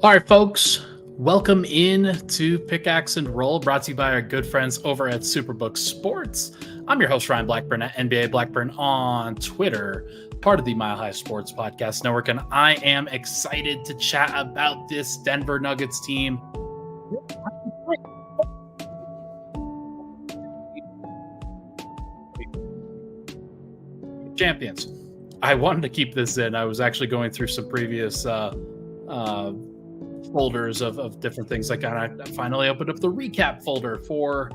All right, folks, welcome in to Pickaxe and Roll, brought to you by our good friends over at Superbook Sports. I'm your host, Ryan Blackburn at NBA Blackburn on Twitter, part of the Mile High Sports Podcast Network, and I am excited to chat about this Denver Nuggets team. Champions. I wanted to keep this in. I was actually going through some previous folders of different things. Like I finally opened up the recap folder for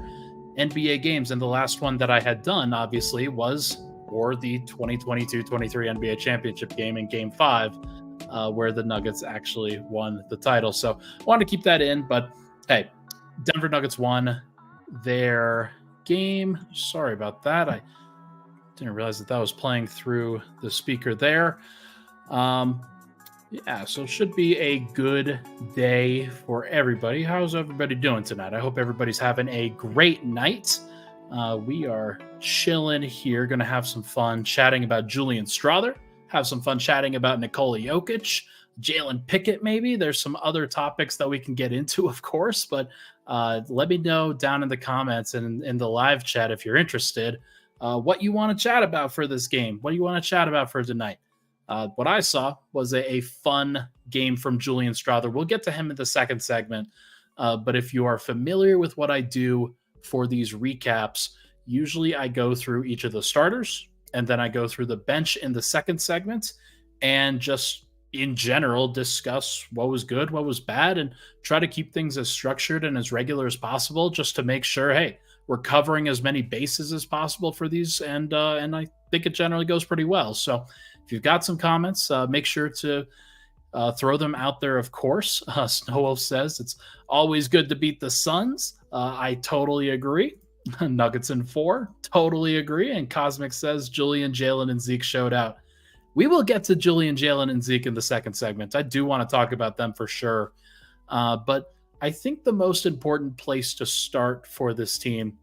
NBA games, and the last one that I had done, obviously, was for the 2022-23 NBA championship game in Game 5, where the Nuggets actually won the title. So I wanted to keep that in, but hey, Denver Nuggets won their game. Sorry about that. I didn't realize that was playing through the speaker there. Yeah, so it should be a good day for everybody. How's everybody doing tonight? I hope everybody's having a great night. We are chilling here, going to have some fun chatting about Julian Strawther, have some fun chatting about Nikola Jokić, Jalen Pickett maybe. There's some other topics that we can get into, of course, but let me know down in the comments and in the live chat if you're interested, what you want to chat about for this game. What do you want to chat about for tonight? What I saw was a fun game from Julian Strawther. We'll get to him in the second segment. But if you are familiar with what I do for these recaps, usually I go through each of the starters, and then I go through the bench in the second segment, and just in general discuss what was good, what was bad, and try to keep things as structured and as regular as possible, just to make sure, hey, we're covering as many bases as possible for these, and I think it generally goes pretty well. So if you've got some comments, make sure to throw them out there, of course. Snowwolf says, it's always good to beat the Suns. I totally agree. Nuggets in 4, totally agree. And Cosmic says, Julian, Jalen, and Zeke showed out. We will get to Julian, Jalen, and Zeke in the second segment. I do want to talk about them for sure. But I think the most important place to start for this team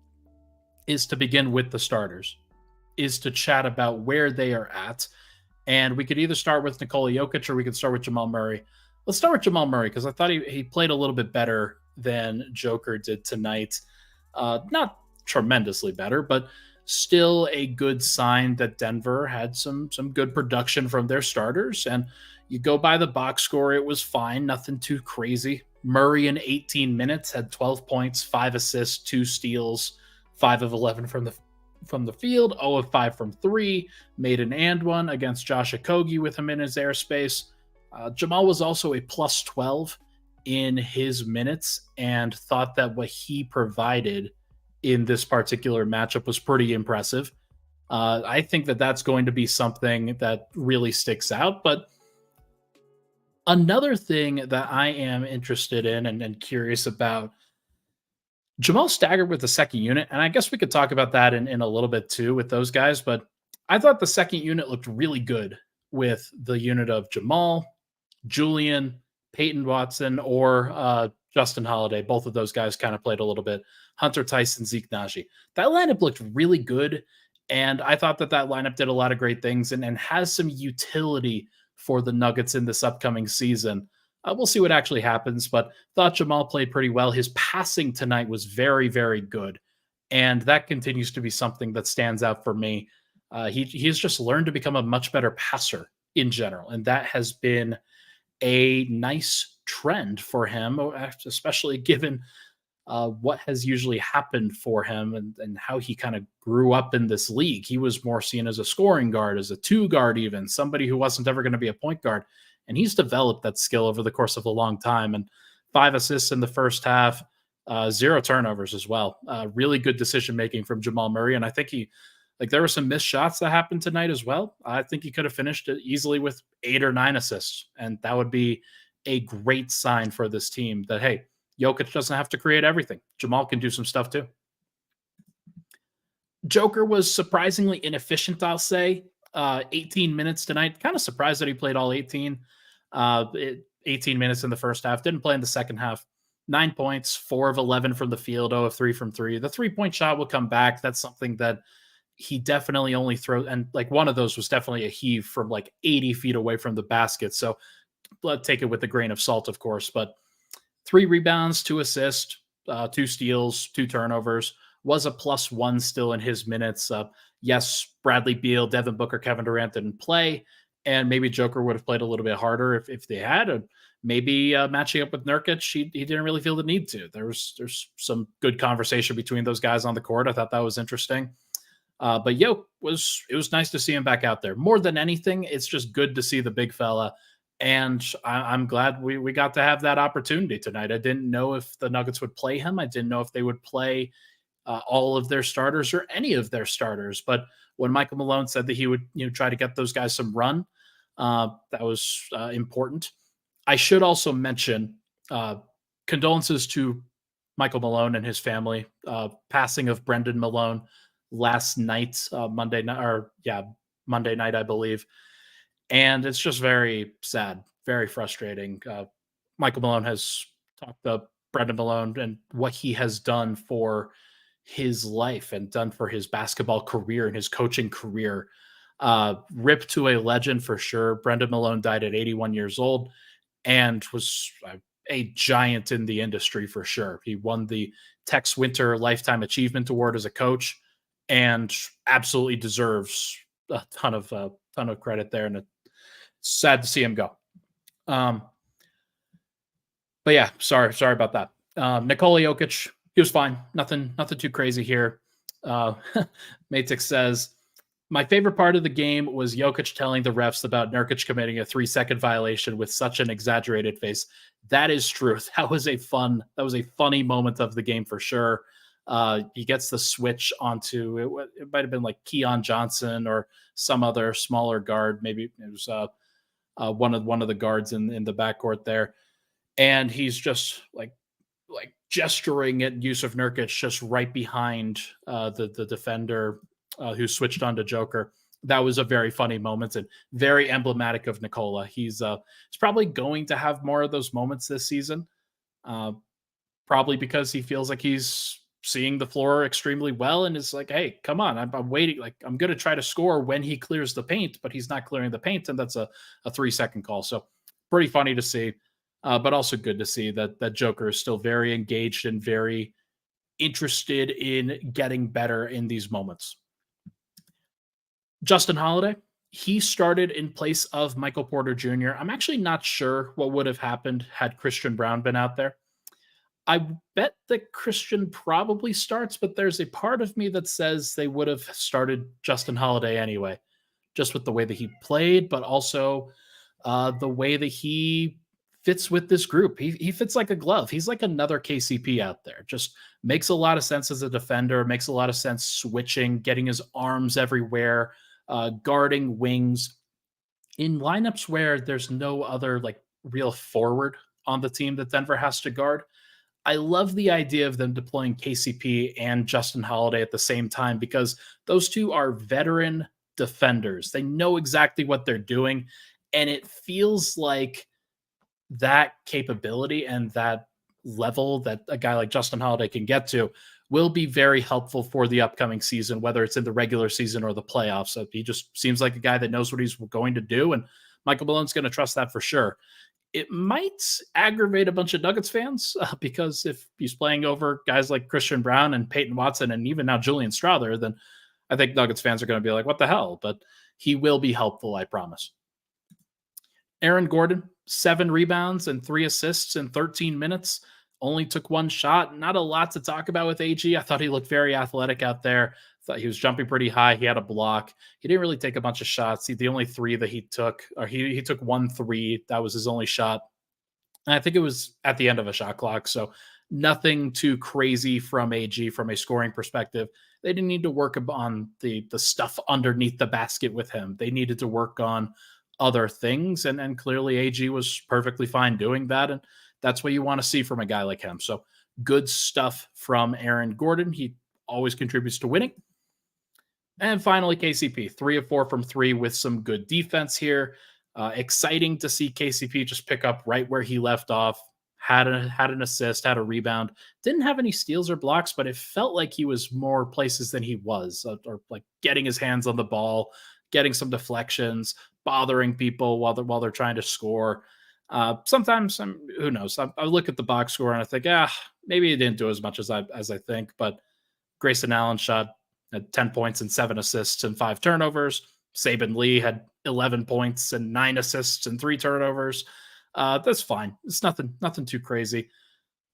is to begin with the starters, is to chat about where they are at. And we could either start with Nikola Jokić or we could start with Jamal Murray. Let's start with Jamal Murray because I thought he played a little bit better than Joker did tonight. Not tremendously better, but still a good sign that Denver had some good production from their starters. And you go by the box score, it was fine, nothing too crazy. Murray in 18 minutes had 12 points, 5 assists, 2 steals, 5 of 11 from the field, 0 of 5 from 3, made an and one against Josh Okogie with him in his airspace. Jamal was also a plus 12 in his minutes, and thought that what he provided in this particular matchup was pretty impressive. I think that that's going to be something that really sticks out. But another thing that I am interested in and curious about, Jamal staggered with the second unit, and I guess we could talk about that in a little bit too with those guys, but I thought the second unit looked really good with the unit of Jamal, Julian, Peyton Watson, or Justin Holiday. Both of those guys kind of played a little bit. Hunter Tyson, Zeke Nnaji. That lineup looked really good, and I thought that lineup did a lot of great things and has some utility for the Nuggets in this upcoming season. We'll see what actually happens, but thought Jamal played pretty well. His passing tonight was very, very good, and that continues to be something that stands out for me. He's just learned to become a much better passer in general, and that has been a nice trend for him, especially given what has usually happened for him and how he kind of grew up in this league. He was more seen as a scoring guard, as a 2 guard even, somebody who wasn't ever going to be a point guard. And he's developed that skill over the course of a long time. And 5 assists in the first half, 0 turnovers as well. Really good decision-making from Jamal Murray. And I think there were some missed shots that happened tonight as well. I think he could have finished it easily with 8 or 9 assists. And that would be a great sign for this team that, hey, Jokić doesn't have to create everything. Jamal can do some stuff too. Joker was surprisingly inefficient, I'll say. 18 minutes tonight. Kind of surprised that he played all 18. 18 minutes in the first half. Didn't play in the second half. 9 points, 4 of 11 from the field, 0 of 3 from 3. The 3-point shot will come back. That's something that he definitely only throws. And one of those was definitely a heave from 80 feet away from the basket. So take it with a grain of salt, of course, but 3 rebounds, 2 assists, 2 steals, 2 turnovers. Was a +1 still in his minutes. Yes, Bradley Beal, Devin Booker, Kevin Durant didn't play, and maybe Joker would have played a little bit harder if they had. Maybe matching up with Nurkic, he didn't really feel the need to. There's some good conversation between those guys on the court. I thought that was interesting. But it was nice to see him back out there. More than anything, it's just good to see the big fella. And I'm glad we got to have that opportunity tonight. I didn't know if the Nuggets would play him. I didn't know if they would play all of their starters or any of their starters. But when Michael Malone said that he would try to get those guys some run, that was important. I should also mention condolences to Michael Malone and his family. Passing of Brendan Malone last night, Monday night, I believe. And it's just very sad, very frustrating. Michael Malone has talked to Brendan Malone and what he has done for his life and done for his basketball career and his coaching career. Rip to a legend for sure. Brendan Malone died at 81 years old and was a giant in the industry for sure. He won the Tex Winter Lifetime Achievement Award as a coach and absolutely deserves a ton of credit there. And it's sad to see him go. But yeah, sorry about that. Nikola Jokic, he was fine. Nothing too crazy here. Matix says, my favorite part of the game was Jokic telling the refs about Nurkic committing a 3-second violation with such an exaggerated face. That is true. That was a funny moment of the game for sure. He gets the switch onto it might have been like Keon Johnson or some other smaller guard. Maybe it was one of the guards in the backcourt there, and he's just like gesturing at Yusuf Nurkic just right behind the defender who switched on to Joker. That was a very funny moment and very emblematic of Nikola. He's probably going to have more of those moments this season, probably because he feels like he's seeing the floor extremely well and is like, hey, come on, I'm waiting. Like, I'm going to try to score when he clears the paint, but he's not clearing the paint, and that's a 3-second call. So pretty funny to see, but also good to see that Joker is still very engaged and very interested in getting better in these moments. Justin Holiday, he started in place of Michael Porter Jr. I'm actually not sure what would have happened had Christian Braun been out there. I bet that Christian probably starts, but there's a part of me that says they would have started Justin Holiday anyway, just with the way that he played, but also the way that he fits with this group. He fits like a glove. He's like another KCP out there. Just makes a lot of sense as a defender, makes a lot of sense switching, getting his arms everywhere, guarding wings. In lineups where there's no other like real forward on the team that Denver has to guard, I love the idea of them deploying KCP and Justin Holiday at the same time because those two are veteran defenders. They know exactly what they're doing, and it feels like that capability and that level that a guy like Justin Holiday can get to will be very helpful for the upcoming season, whether it's in the regular season or the playoffs. So he just seems like a guy that knows what he's going to do, and Michael Malone's going to trust that for sure. It might aggravate a bunch of Nuggets fans because if he's playing over guys like Christian Braun and Peyton Watson and even now Julian Strawther, then I think Nuggets fans are going to be like, what the hell? But he will be helpful, I promise. Aaron Gordon, 7 rebounds and 3 assists in 13 minutes. Only took 1 shot. Not a lot to talk about with AG. I thought he looked very athletic out there. Thought he was jumping pretty high. He had a block. He didn't really take a bunch of shots. The only 3 that he took, or he took 1 3. That was his only shot. And I think it was at the end of a shot clock. So nothing too crazy from AG from a scoring perspective. They didn't need to work on the stuff underneath the basket with him. They needed to work on other things. And clearly AG was perfectly fine doing that. And that's what you want to see from a guy like him. So good stuff from Aaron Gordon. He always contributes to winning. And finally, KCP, 3 of 4 from 3 with some good defense here. Exciting to see KCP just pick up right where he left off. Had an assist, had a rebound. Didn't have any steals or blocks, but it felt like he was more places than he was, or like getting his hands on the ball, getting some deflections, bothering people while they're trying to score. Sometimes who knows? I look at the box score and I think, maybe he didn't do as much as I think. But Grayson Allen shot at 10 points and 7 assists and 5 turnovers. Saban Lee had 11 points and 9 assists and 3 turnovers. That's fine. It's nothing too crazy.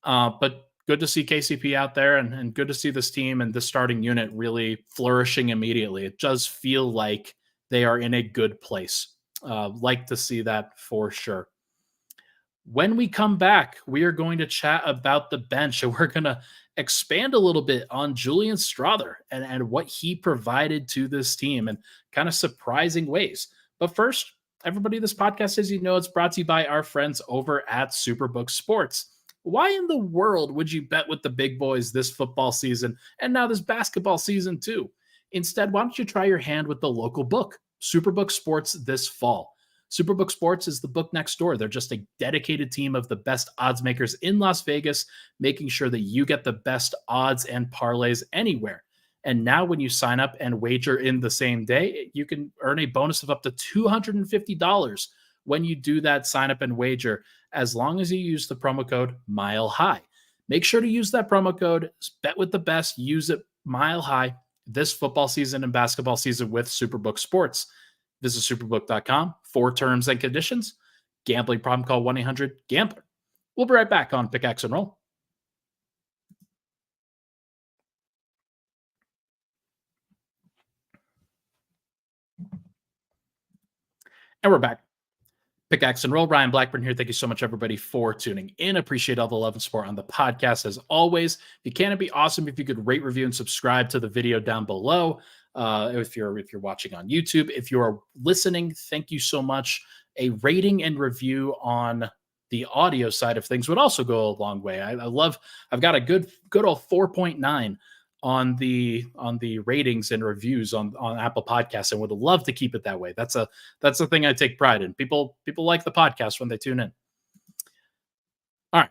But good to see KCP out there and good to see this team and this starting unit really flourishing immediately. It does feel like they are in a good place. Like to see that for sure. When we come back, we are going to chat about the bench and we're going to expand a little bit on Julian Strawther and what he provided to this team in kind of surprising ways. But first, everybody, this podcast, as you know, it's brought to you by our friends over at Superbook Sports. Why in the world would you bet with the big boys this football season and now this basketball season too? Instead, why don't you try your hand with the local book, Superbook Sports, this fall? Superbook Sports is the book next door. They're just a dedicated team of the best odds makers in Las Vegas, making sure that you get the best odds and parlays anywhere. And now, when you sign up and wager in the same day, you can earn a bonus of up to $250 when you do that sign up and wager, as long as you use the promo code Mile High. Make sure to use that promo code, bet with the best, use it Mile High this football season and basketball season with Superbook Sports. Visit superbook.com for terms and conditions. Gambling problem, call 1-800-GAMBLER. We'll be right back on Pickaxe and Roll. And we're back. Pickaxe and Roll. Ryan Blackburn here. Thank you so much, everybody, for tuning in. Appreciate all the love and support on the podcast as always. If you can, it'd be awesome if you could rate, review, and subscribe to the video down below. If you're watching on YouTube, if you're listening, thank you so much. A rating and review on the audio side of things would also go a long way. I've got a good old 4.9 on the ratings and reviews on Apple Podcasts, and would love to keep it that way. That's the thing I take pride in. People like the podcast when they tune in. All right.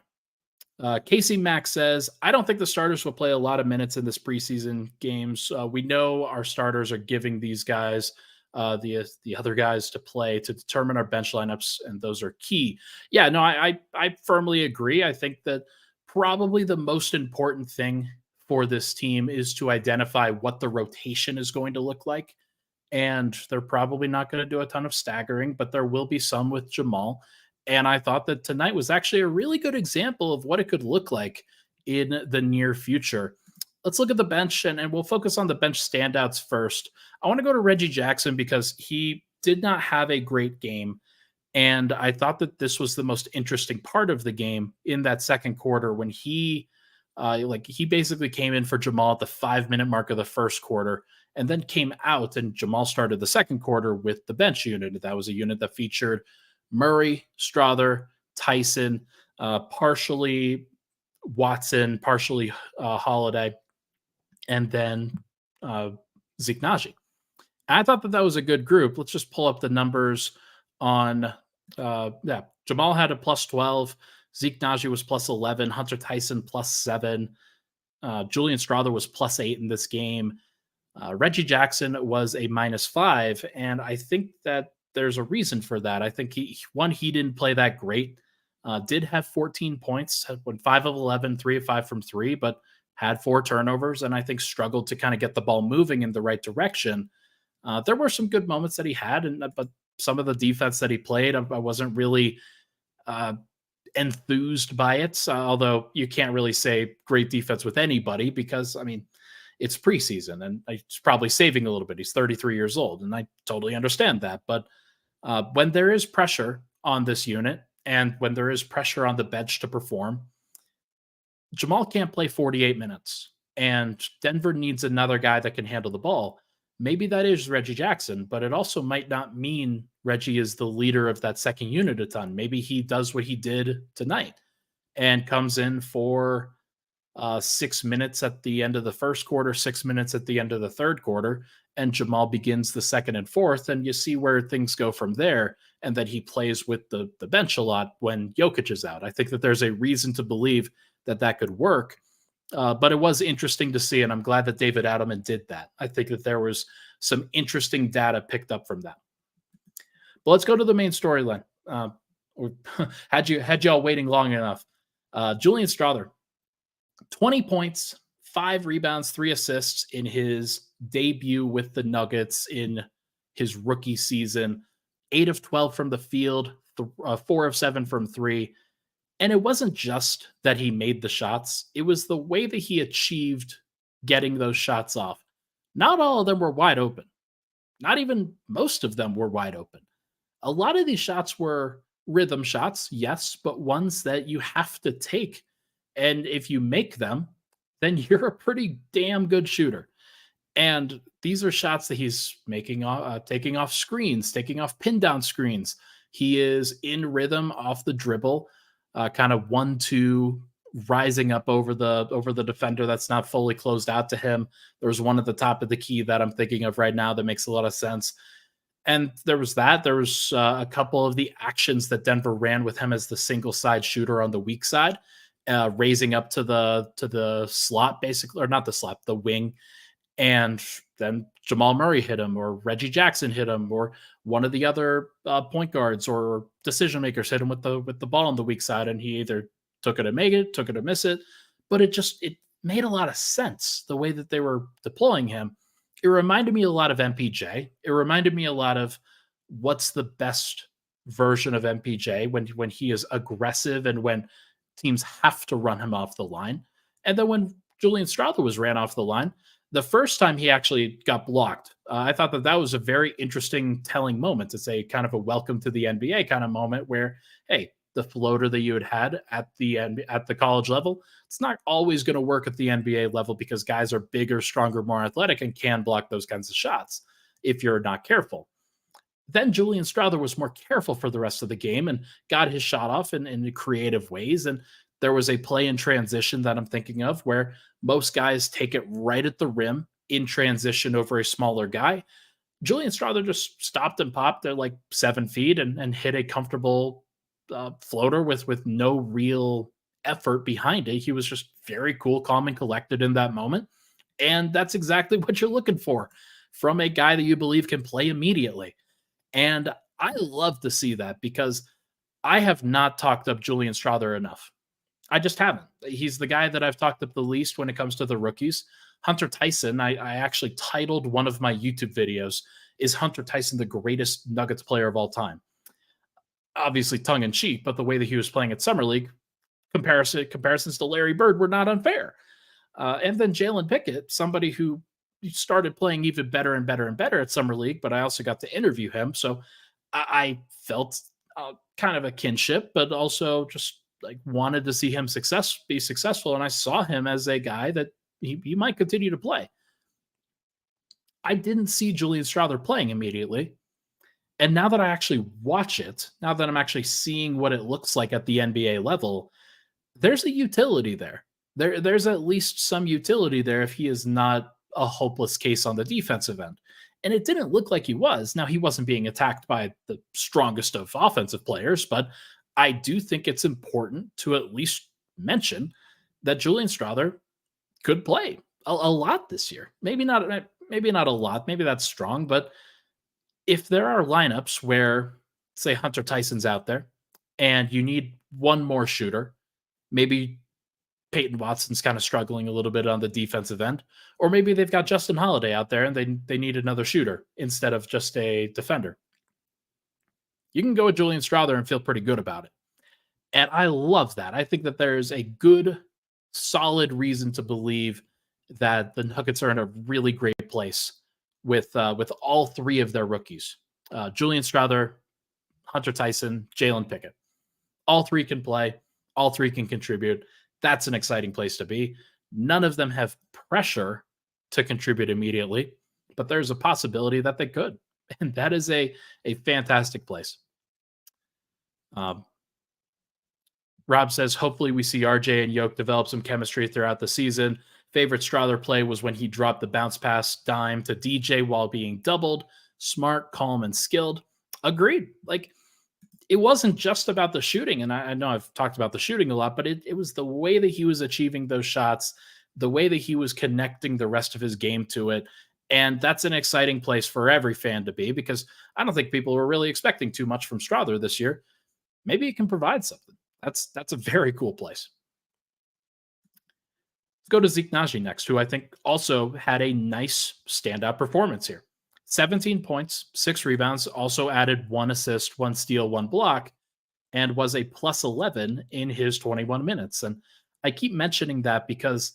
Casey Max says, I don't think the starters will play a lot of minutes in this preseason games. We know our starters are giving these guys, the other guys, to play to determine our bench lineups, and those are key. Yeah, no, I firmly agree. I think that probably the most important thing for this team is to identify what the rotation is going to look like. And they're probably not going to do a ton of staggering, but there will be some with Jamal. And I thought that tonight was actually a really good example of what it could look like in the near future. Let's look at the bench, and we'll focus on the bench standouts first. I want to go to Reggie Jackson because he did not have a great game. And I thought that this was the most interesting part of the game in that second quarter when he basically came in for Jamal at the 5-minute mark of the first quarter and then came out, and Jamal started the second quarter with the bench unit. That was a unit that featured Murray, Strawther, Tyson, partially Watson, partially Holiday, and then Zeke Nnaji. I thought that was a good group. Let's just pull up the numbers on, Jamal had a plus 12. Zeke Nnaji was plus 11. Hunter Tyson plus 7. Julian Strawther was plus 8 in this game. Reggie Jackson was a minus 5. And I think that there's a reason for that. I think he didn't play that great. Did have 14 points, went 5 of 11, 3 of 5 from 3, but had 4 turnovers, and I think struggled to kind of get the ball moving in the right direction. There were some good moments that he had, but some of the defense that he played, I wasn't really enthused by it. Although you can't really say great defense with anybody because, I mean, it's preseason and he's probably saving a little bit. He's 33 years old, and I totally understand that. But when there is pressure on this unit and when there is pressure on the bench to perform, Jamal can't play 48 minutes, and Denver needs another guy that can handle the ball. Maybe that is Reggie Jackson, but it also might not mean Reggie is the leader of that second unit a ton. Maybe he does what he did tonight and comes in for 6 minutes at the end of the first quarter, 6 minutes at the end of the third quarter, and Jamal begins the second and fourth, and you see where things go from there, and that he plays with the bench a lot when Jokić is out. I think that there's a reason to believe that could work. But it was interesting to see, and I'm glad that David Adelman did that. I think that there was some interesting data picked up from that. But let's go to the main storyline. Had y'all waiting long enough. Julian Strawther, 20 points, 5 rebounds, 3 assists in his debut with the Nuggets in his rookie season. 8 of 12 from the field, 4 of 7 from three. And it wasn't just that he made the shots, it was the way that he achieved getting those shots off. Not all of them were wide open. Not even most of them were wide open. A lot of these shots were rhythm shots, yes, but ones that you have to take. And if you make them, then you're a pretty damn good shooter. And these are shots that he's making, taking off screens, taking off pin down screens. He is in rhythm off the dribble, kind of 1-2, rising up over the defender that's not fully closed out to him. There's one at the top of the key that I'm thinking of right now that makes a lot of sense. And there was that. There was a couple of the actions that Denver ran with him as the single side shooter on the weak side, raising up to the slot, basically, or not the slot, the wing, and then Jamal Murray hit him, or Reggie Jackson hit him, or one of the other point guards or decision makers hit him with the ball on the weak side, and he either took it to make it, took it to miss it. But it made a lot of sense the way that they were deploying him. It reminded me a lot of MPJ. It reminded me a lot of what's the best version of MPJ when he is aggressive and when teams have to run him off the line. And then when Julian Strawther was ran off the line, the first time he actually got blocked, I thought that was a very interesting, telling moment. It's a kind of a welcome to the NBA kind of moment where, hey, the floater that you had at the college level, it's not always going to work at the NBA level because guys are bigger, stronger, more athletic, and can block those kinds of shots if you're not careful. Then Julian Strawther was more careful for the rest of the game and got his shot off in creative ways. And there was a play in transition that I'm thinking of where most guys take it right at the rim in transition over a smaller guy. Julian Strawther just stopped and popped at like 7 feet and hit a comfortable floater with no real effort behind it. He was just very cool, calm, and collected in that moment. And that's exactly what you're looking for from a guy that you believe can play immediately. And I love to see that because I have not talked up Julian Strawther enough. I just haven't. He's the guy that I've talked up the least when it comes to the rookies. Hunter Tyson, I actually titled one of my YouTube videos, "Is Hunter Tyson the greatest Nuggets player of all time?" Obviously tongue in cheek, but the way that he was playing at Summer League, comparisons to Larry Bird were not unfair. And then Jalen Pickett, somebody who started playing even better and better and better at Summer League, but I also got to interview him. So I felt kind of a kinship, but also just like wanted to see him be successful. And I saw him as a guy that he might continue to play. I didn't see Julian Strawther playing immediately. And now that I actually watch it, now that I'm actually seeing what it looks like at the NBA level, there's a utility there. There's at least some utility there if he is not a hopeless case on the defensive end. And it didn't look like he was. Now, he wasn't being attacked by the strongest of offensive players, but I do think it's important to at least mention that Julian Strawther could play a lot this year. Maybe not a lot. Maybe that's strong, but if there are lineups where, say, Hunter Tyson's out there and you need one more shooter, maybe Peyton Watson's kind of struggling a little bit on the defensive end, or maybe they've got Justin Holiday out there and they need another shooter instead of just a defender. You can go with Julian Strawther and feel pretty good about it. And I love that. I think that there's a good, solid reason to believe that the Nuggets are in a really great place with all three of their rookies: Julian Strawther, Hunter Tyson, Jalen Pickett. All three can play. All three can contribute. That's an exciting place to be. None of them have pressure to contribute immediately, but there's a possibility that they could. And that is a fantastic place. Rob says, hopefully we see RJ and Yoke develop some chemistry throughout the season. Favorite Strawther play was when he dropped the bounce pass dime to DJ while being doubled. Smart, calm, and skilled. Agreed. Like, it wasn't just about the shooting, and I know I've talked about the shooting a lot, but it was the way that he was achieving those shots, the way that he was connecting the rest of his game to it, and that's an exciting place for every fan to be because I don't think people were really expecting too much from Strawther this year. maybe it can provide something. That's a very cool place. Let's go to Zeke Nnaji next, who I think also had a nice standout performance here. 17 points, 6 rebounds, also added 1 assist, 1 steal, 1 block, and was a plus 11 in his 21 minutes. And I keep mentioning that because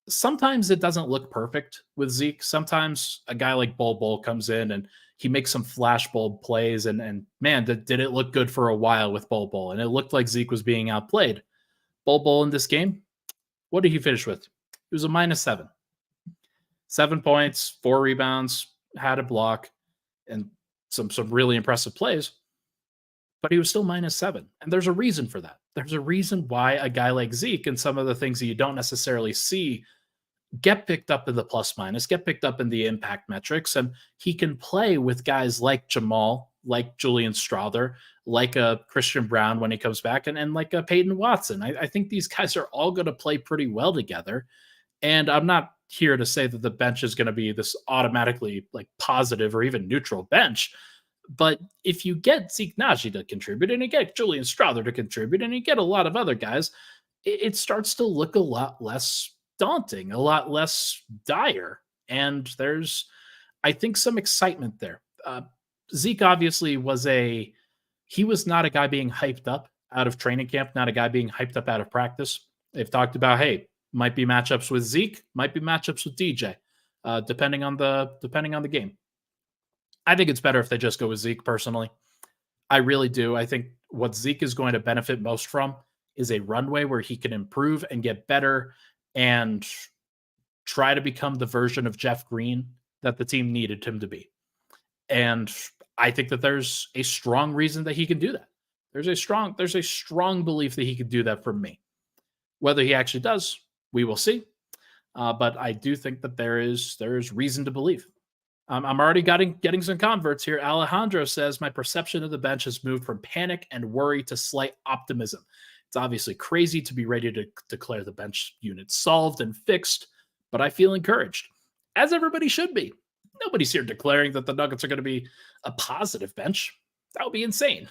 sometimes it doesn't look perfect with Zeke. Sometimes a guy like Bol comes in and he makes some flashbulb plays, and man, did it look good for a while with Bol, and it looked like Zeke was being outplayed. Bol in this game, what did he finish with? He was a -7, 7 points, 4 rebounds, had a block, and some really impressive plays. But he was still -7, and there's a reason for that. There's a reason why a guy like Zeke and some of the things that you don't necessarily see get picked up in the plus minus, get picked up in the impact metrics, and he can play with guys like Jamal, like Julian Strawther, like a Christian Brown when he comes back, and like a Peyton Watson. I think these guys are all going to play pretty well together. And I'm not here to say that the bench is going to be this automatically like positive or even neutral bench. But if you get Zeke Nnaji to contribute and you get Julian Strawther to contribute and you get a lot of other guys, it starts to look a lot less daunting, a lot less dire. And there's, I think, some excitement there. Zeke obviously he was not a guy being hyped up out of training camp, not a guy being hyped up out of practice. They've talked about, hey, might be matchups with Zeke, might be matchups with DJ, depending on the game. I think it's better if they just go with Zeke personally. I really do. I think what Zeke is going to benefit most from is a runway where he can improve and get better and try to become the version of Jeff Green that the team needed him to be. And I think that there's a strong reason that he can do that. There's a strong belief that he could do that for me. Whether he actually does, we will see. But I do think that there is reason to believe. I'm already getting some converts here. Alejandro says my perception of the bench has moved from panic and worry to slight optimism. It's obviously crazy to be ready to declare the bench unit solved and fixed, but I feel encouraged, as everybody should be. Nobody's here declaring that the Nuggets are going to be a positive bench. That would be insane.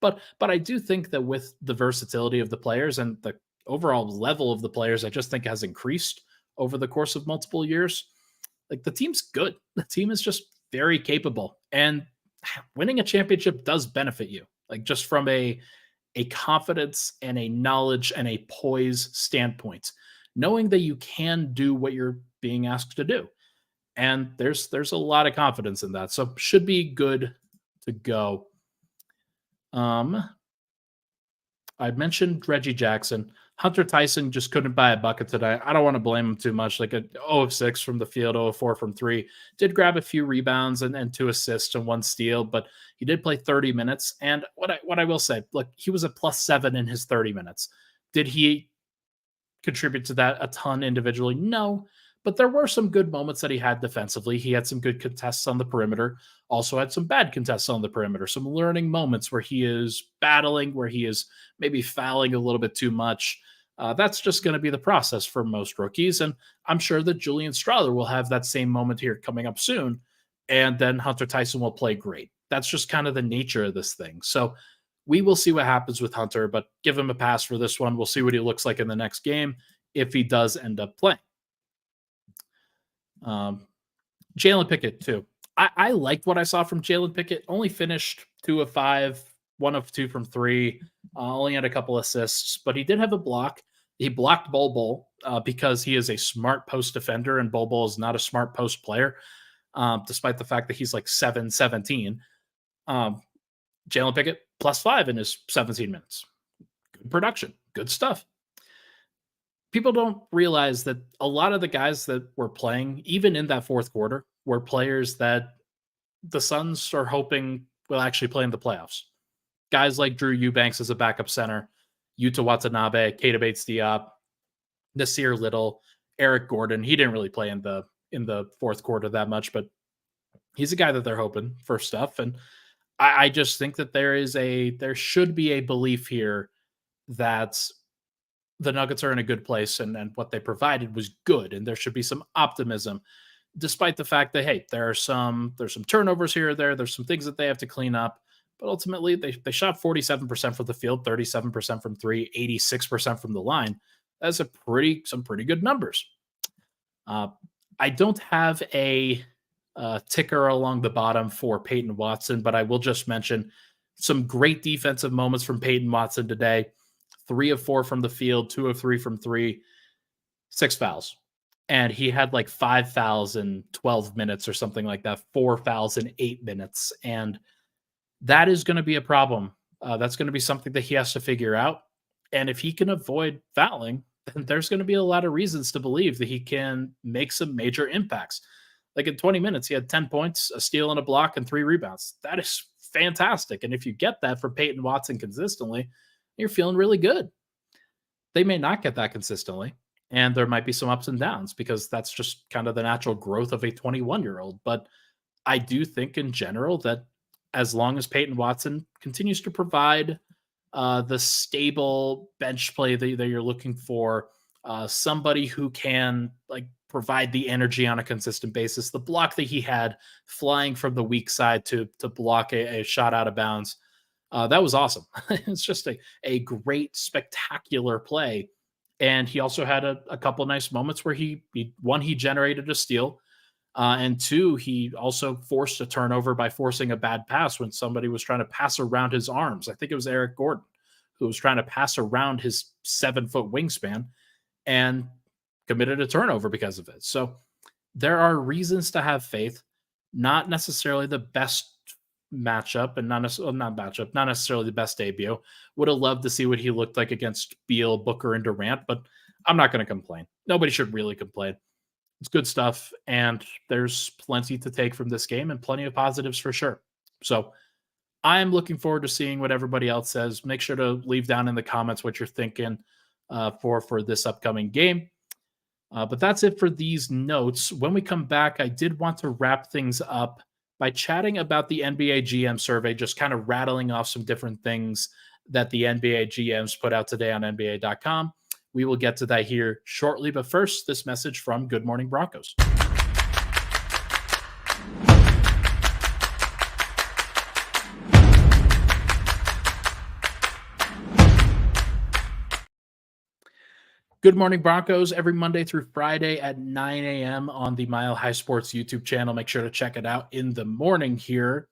but I do think that with the versatility of the players and the overall level of the players, I just think has increased over the course of multiple years. Like the team's good. The team is just very capable, and winning a championship does benefit you. Like just from a confidence and a knowledge and a poise standpoint, knowing that you can do what you're being asked to do. And there's a lot of confidence in that. So should be good to go. I mentioned Reggie Jackson. Hunter Tyson just couldn't buy a bucket today. I don't want to blame him too much. Like a 0 of 6 from the field, 0 of 4 from 3. Did grab a few rebounds and 2 assists and 1 steal, but he did play 30 minutes. And what I will say, look, he was a +7 in his 30 minutes. Did he contribute to that a ton individually? No. But there were some good moments that he had defensively. He had some good contests on the perimeter, also had some bad contests on the perimeter, some learning moments where he is battling, where he is maybe fouling a little bit too much. That's just going to be the process for most rookies. And I'm sure that Julian Strawther will have that same moment here coming up soon. And then Hunter Tyson will play great. That's just kind of the nature of this thing. So we will see what happens with Hunter, but give him a pass for this one. We'll see what he looks like in the next game if he does end up playing. Jalen Pickett too. I liked what I saw from Jalen Pickett. Only finished 2 of 5, 1 of 2 from 3. Only had a couple assists, but he did have a block. He blocked Bol because he is a smart post defender, and Bol is not a smart post player, despite the fact that he's like 7'17". Jalen Pickett +5 in his 17 minutes. Good production, good stuff. People don't realize that a lot of the guys that were playing, even in that fourth quarter, were players that the Suns are hoping will actually play in the playoffs. Guys like Drew Eubanks as a backup center, Yuta Watanabe, Keita Bates-Diop, Nasir Little, Eric Gordon. He didn't really play in the fourth quarter that much, but he's a guy that they're hoping for stuff. And I just think that there should be a belief here that the Nuggets are in a good place and what they provided was good, and there should be some optimism, despite the fact that, hey, there's some turnovers here or there. There's some things that they have to clean up, But ultimately, they shot 47% from the field, 37% from three, 86% from the line. That's some pretty good numbers. Uh, I don't have a ticker along the bottom for Peyton Watson, but I will just mention some great defensive moments from Peyton Watson today. 3 of 4 from the field, 2 of 3 from three, 6 fouls. And he had like 5 fouls in 12 minutes or something like that, 4 fouls in 8 minutes. And that is going to be a problem. That's going to be something that he has to figure out. And if he can avoid fouling, then there's going to be a lot of reasons to believe that he can make some major impacts. Like in 20 minutes, he had 10 points, a steal and a block, and 3 rebounds. That is fantastic. And if you get that for Peyton Watson consistently, you're feeling really good. They may not get that consistently, and there might be some ups and downs because that's just kind of the natural growth of a 21-year-old. But I do think in general that as long as Peyton Watson continues to provide the stable bench play that you're looking for, somebody who can like provide the energy on a consistent basis, the block that he had flying from the weak side to block a shot out of bounds, that was awesome. It's just a great, spectacular play. And he also had a couple nice moments where he generated a steal. And two, he also forced a turnover by forcing a bad pass when somebody was trying to pass around his arms. I think it was Eric Gordon who was trying to pass around his 7-foot wingspan and committed a turnover because of it. So there are reasons to have faith, not necessarily the best matchup and not necessarily the best debut. Would have loved to see what he looked like against Beal, Booker, and Durant, but I'm not going to complain. Nobody should really complain. It's good stuff, and there's plenty to take from this game and plenty of positives for sure. So I'm looking forward to seeing what everybody else says. Make sure to leave down in the comments what you're thinking for this upcoming game. But that's it for these notes. When we come back, I did want to wrap things up by chatting about the NBA GM survey, just kind of rattling off some different things that the NBA GMs put out today on NBA.com. We will get to that here shortly. But first, this message from Good Morning Broncos. Good Morning Broncos every Monday through Friday at 9 a.m. on the Mile High Sports YouTube channel. Make sure to check it out in the morning here.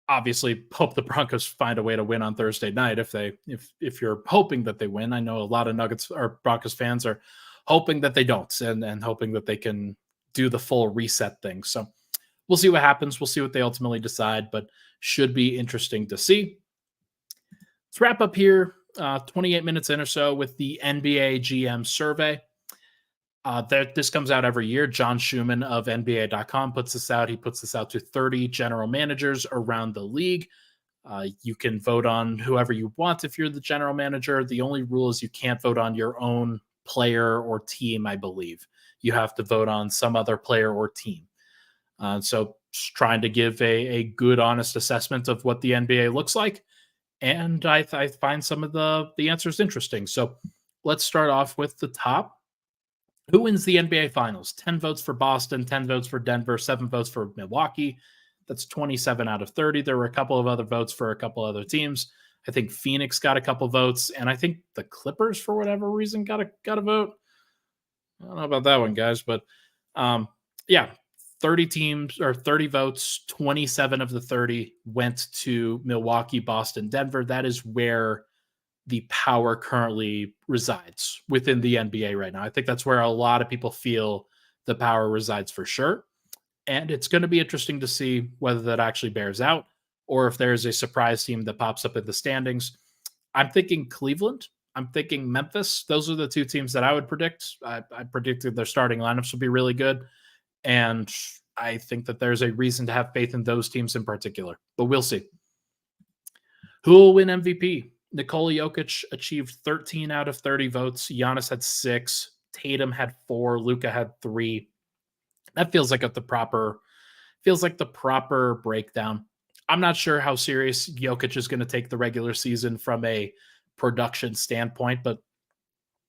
Obviously, hope the Broncos find a way to win on Thursday night if you're hoping that they win. I know a lot of Nuggets or Broncos fans are hoping that they don't and hoping that they can do the full reset thing. So we'll see what happens. We'll see what they ultimately decide, but should be interesting to see. Let's wrap up here. 28 minutes in or so with the NBA GM survey. This comes out every year. John Schumann of NBA.com puts this out. He puts this out to 30 general managers around the league. You can vote on whoever you want if you're the general manager. The only rule is you can't vote on your own player or team, I believe. You have to vote on some other player or team. So trying to give a good, honest assessment of what the NBA looks like. And I find some of the answers interesting. So let's start off with the top. Who wins the NBA Finals? 10 votes for Boston, 10 votes for Denver, 7 votes for Milwaukee. That's 27 out of 30. There were a couple of other votes for a couple other teams. I think Phoenix got a couple votes, and I think the Clippers, for whatever reason, got a vote. I don't know about that one, guys, but yeah, 30 teams or 30 votes, 27 of the 30 went to Milwaukee, Boston, Denver. That is where the power currently resides within the NBA right now. I think that's where a lot of people feel the power resides for sure. And it's going to be interesting to see whether that actually bears out or if there's a surprise team that pops up in the standings. I'm thinking Cleveland. I'm thinking Memphis. Those are the two teams that I would predict. I predicted their starting lineups would be really good. And I think that there's a reason to have faith in those teams in particular. But we'll see. Who will win MVP? Nikola Jokić achieved 13 out of 30 votes. Giannis had 6. Tatum had 4. Luka had 3. That feels like the proper breakdown. I'm not sure how serious Jokić is going to take the regular season from a production standpoint, but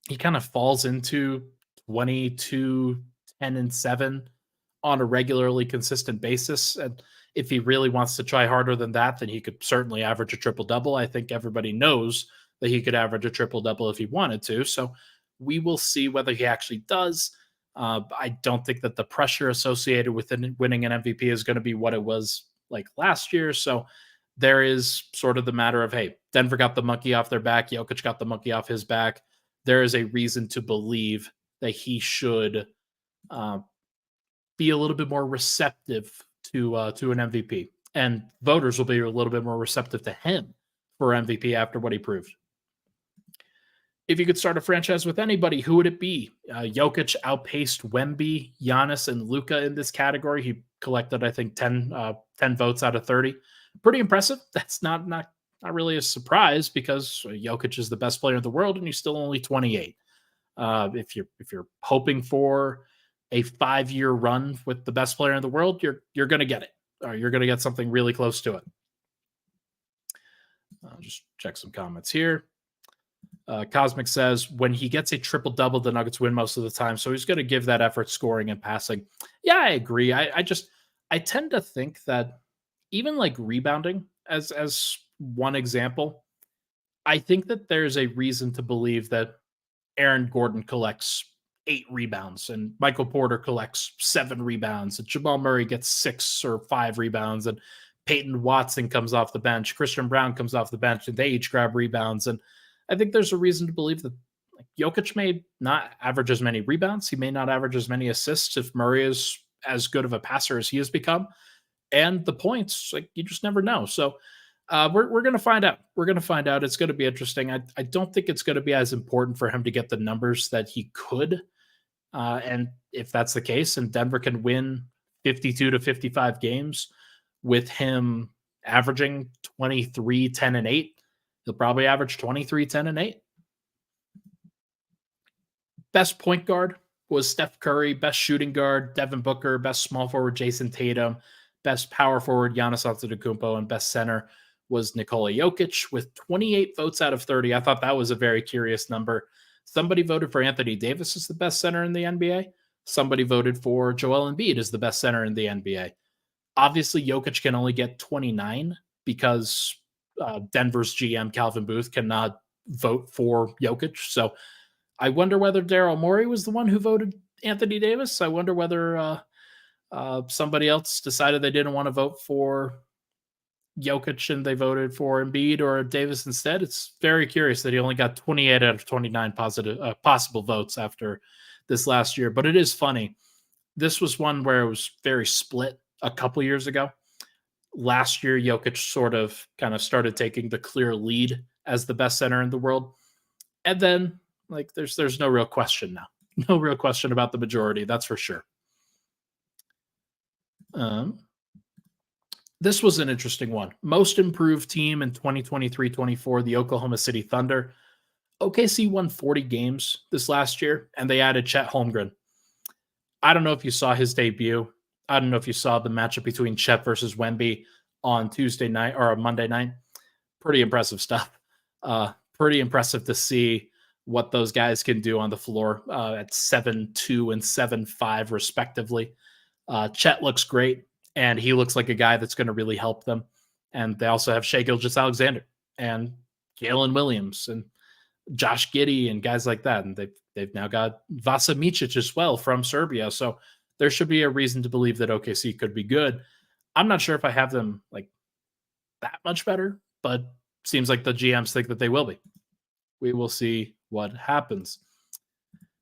he kind of falls into 22, 10, and 7 on a regularly consistent basis. And If he really wants to try harder than that, then he could certainly average a triple double. I think everybody knows that he could average a triple double if he wanted to. So we will see whether he actually does. I don't think that the pressure associated with winning an MVP is going to be what it was like last year. So there is sort of the matter of, hey, Denver got the monkey off their back. Jokić got the monkey off his back. There is a reason to believe that he should uh, be a little bit more receptive to an MVP, and voters will be a little bit more receptive to him for MVP after what he proved. If you could start a franchise with anybody, who would it be? Jokić outpaced Wemby, Giannis, and Luka in this category. He collected, I think, 10 votes out of 30. Pretty impressive. That's not really a surprise because Jokić is the best player in the world, and he's still only 28. If you're hoping for a 5-year run with the best player in the world, you're going to get it. Or you're going to get something really close to it. I'll just check some comments here. Cosmic says, when he gets a triple-double, the Nuggets win most of the time, so he's going to give that effort scoring and passing. Yeah, I agree. I tend to think that even like rebounding as one example, I think that there's a reason to believe that Aaron Gordon collects 8 rebounds and Michael Porter collects 7 rebounds and Jamal Murray gets 6 or 5 rebounds and Peyton Watson comes off the bench, Christian Brown comes off the bench, and they each grab rebounds. And I think there's a reason to believe that Jokić may not average as many rebounds. He may not average as many assists if Murray is as good of a passer as he has become. And the points, like, you just never know. So we're going to find out. We're going to find out. It's going to be interesting. I don't think it's going to be as important for him to get the numbers that he could. And if that's the case, and Denver can win 52 to 55 games with him averaging 23, 10, and 8, he'll probably average 23, 10, and 8. Best point guard was Steph Curry. Best shooting guard, Devin Booker. Best small forward, Jason Tatum. Best power forward, Giannis Antetokounmpo. And best center was Nikola Jokić with 28 votes out of 30. I thought that was a very curious number. Somebody voted for Anthony Davis as the best center in the NBA. Somebody voted for Joel Embiid as the best center in the NBA. Obviously, Jokić can only get 29 because Denver's GM, Calvin Booth, cannot vote for Jokić. So I wonder whether Daryl Morey was the one who voted Anthony Davis. I wonder whether somebody else decided they didn't want to vote for Jokić and they voted for Embiid or Davis instead. It's very curious that he only got 28 out of 29 possible votes after this last year. But it is funny. This was one where it was very split a couple years ago. Last year, Jokić sort of kind of started taking the clear lead as the best center in the world. And then, like, there's no real question now. No real question about the majority, that's for sure. This was an interesting one. Most improved team in 2023-24, the Oklahoma City Thunder. OKC won 40 games this last year, and they added Chet Holmgren. I don't know if you saw his debut. I don't know if you saw the matchup between Chet versus Wemby on Tuesday night or Monday night. Pretty impressive stuff. Pretty impressive to see what those guys can do on the floor at 7-2 and 7-5 respectively. Chet looks great, and he looks like a guy that's going to really help them. And they also have Shai Gilgeous-Alexander and Jalen Williams and Josh Giddey and guys like that. And they've now got Vasa Micic as well from Serbia. So there should be a reason to believe that OKC could be good. I'm not sure if I have them like that much better, but seems like the GMs think that they will be. We will see what happens.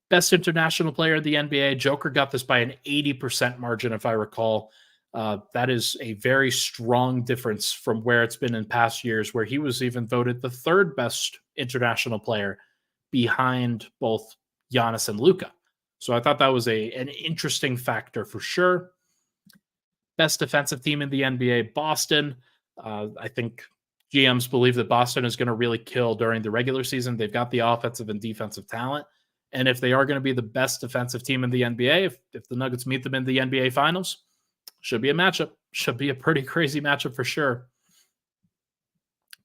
Best international player in the NBA, Joker got this by an 80% margin, if I recall. That is a very strong difference from where it's been in past years, where he was even voted the third best international player behind both Giannis and Luka. So I thought that was an interesting factor for sure. Best defensive team in the NBA, Boston. I think GMs believe that Boston is going to really kill during the regular season. They've got the offensive and defensive talent. And if they are going to be the best defensive team in the NBA, if the Nuggets meet them in the NBA Finals, should be a matchup. Should be a pretty crazy matchup for sure.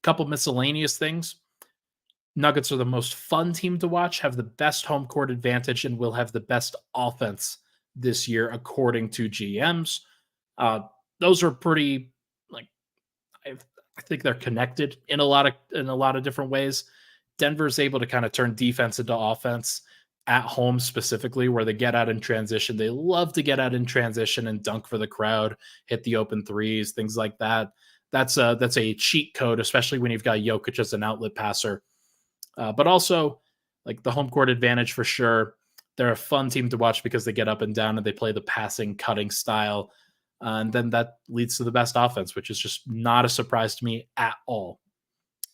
Couple miscellaneous things. Nuggets are the most fun team to watch, have the best home court advantage, and will have the best offense this year, according to GMs. those are pretty like I think they're connected in a lot of different ways. Denver's able to kind of turn defense into offense at home specifically, where they get out in transition. They love to get out in transition and dunk for the crowd, hit the open threes, things like that. That's a cheat code, especially when you've got Jokić as an outlet passer. But also, like the home court advantage for sure. They're a fun team to watch because they get up and down and they play the passing, cutting style. And then that leads to the best offense, which is just not a surprise to me at all.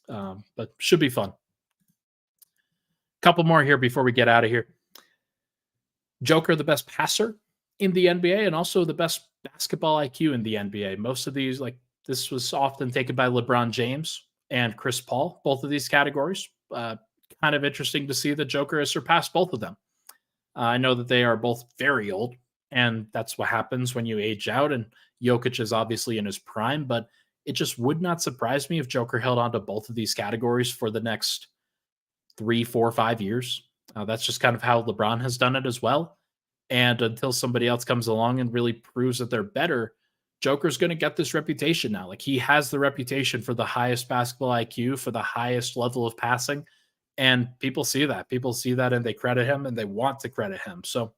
But should be fun. Couple more here before we get out of here. Joker, the best passer in the NBA and also the best basketball IQ in the NBA. Most of these, like this was often taken by LeBron James and Chris Paul, both of these categories. Kind of interesting to see that Joker has surpassed both of them. I know that they are both very old, and that's what happens when you age out. And Jokić is obviously in his prime, but it just would not surprise me if Joker held on to both of these categories for the next 3, 4, 5 years. That's just kind of how LeBron has done it as well. And until somebody else comes along and really proves that they're better, Joker's going to get this reputation now. Like he has the reputation for the highest basketball IQ, for the highest level of passing. And people see that. People see that and they credit him and they want to credit him. So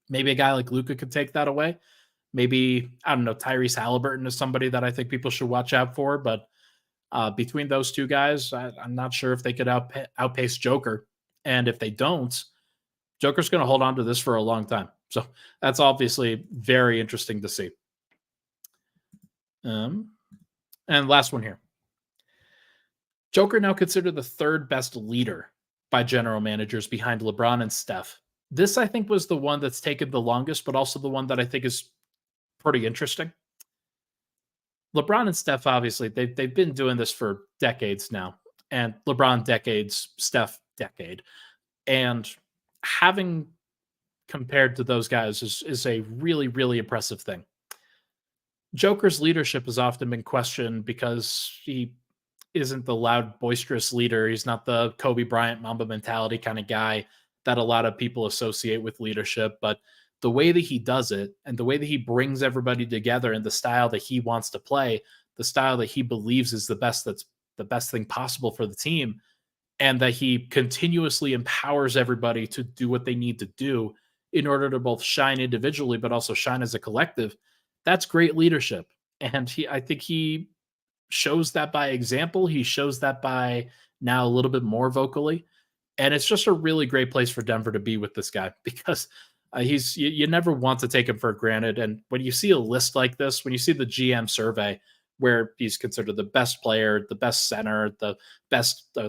maybe a guy like Luka could take that away. Maybe, I don't know, Tyrese Halliburton is somebody that I think people should watch out for. But between those two guys, I'm not sure if they could outpace Joker. And if they don't, Joker's going to hold on to this for a long time. So that's obviously very interesting to see. And last one here. Joker now considered the third best leader by general managers behind LeBron and Steph. This, I think, was the one that's taken the longest, but also the one that I think is pretty interesting. LeBron and Steph, obviously, they've been doing this for decades now. And LeBron decades, Steph decade. And having compared to those guys is a really, really impressive thing. Joker's leadership has often been questioned because he isn't the loud, boisterous leader. He's not the Kobe Bryant Mamba mentality kind of guy that a lot of people associate with leadership. But the way that he does it and the way that he brings everybody together and the style that he wants to play, the style that he believes is that's the best thing possible for the team, and that he continuously empowers everybody to do what they need to do in order to both shine individually, but also shine as a collective. That's great leadership. And I think he shows that by example. He shows that by now a little bit more vocally. And it's just a really great place for Denver to be with this guy because you never want to take him for granted. And when you see a list like this, when you see the GM survey where he's considered the best player, the best center, the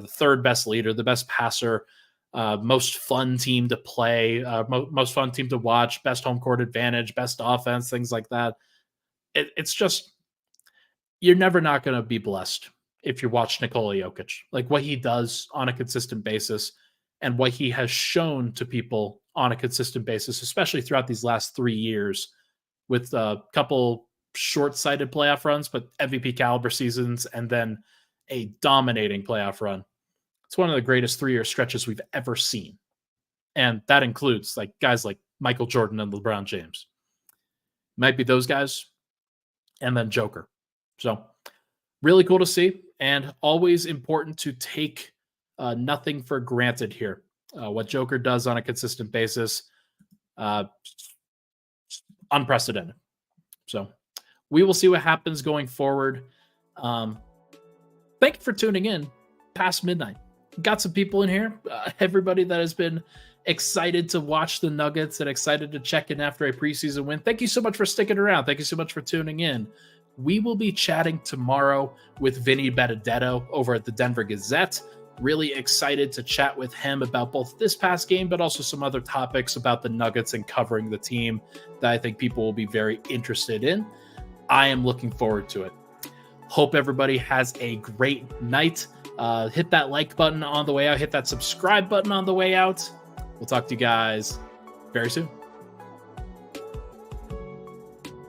third best leader, the best passer, most fun team to play, most fun team to watch, best home court advantage, best offense, things like that. It's just, you're never not going to be blessed if you watch Nikola Jokić, like what he does on a consistent basis and what he has shown to people on a consistent basis, especially throughout these last 3 years with a couple short-sighted playoff runs, but MVP caliber seasons, and then a dominating playoff run. It's one of the greatest 3-year stretches we've ever seen. And that includes like guys like Michael Jordan and LeBron James. Might be those guys, and then Joker. So really cool to see, and always important to take nothing for granted here. What Joker does on a consistent basis, unprecedented. So we will see what happens going forward. Thank you for tuning in past midnight. Got some people in here. Everybody that has been excited to watch the Nuggets and excited to check in after a preseason win. Thank you so much for sticking around. Thank you so much for tuning in. We will be chatting tomorrow with Vinny Benedetto over at the Denver Gazette. Really excited to chat with him about both this past game, but also some other topics about the Nuggets and covering the team that I think people will be very interested in. I am looking forward to it. Hope everybody has a great night. Hit that like button on the way out. Hit that subscribe button on the way out. We'll talk to you guys very soon.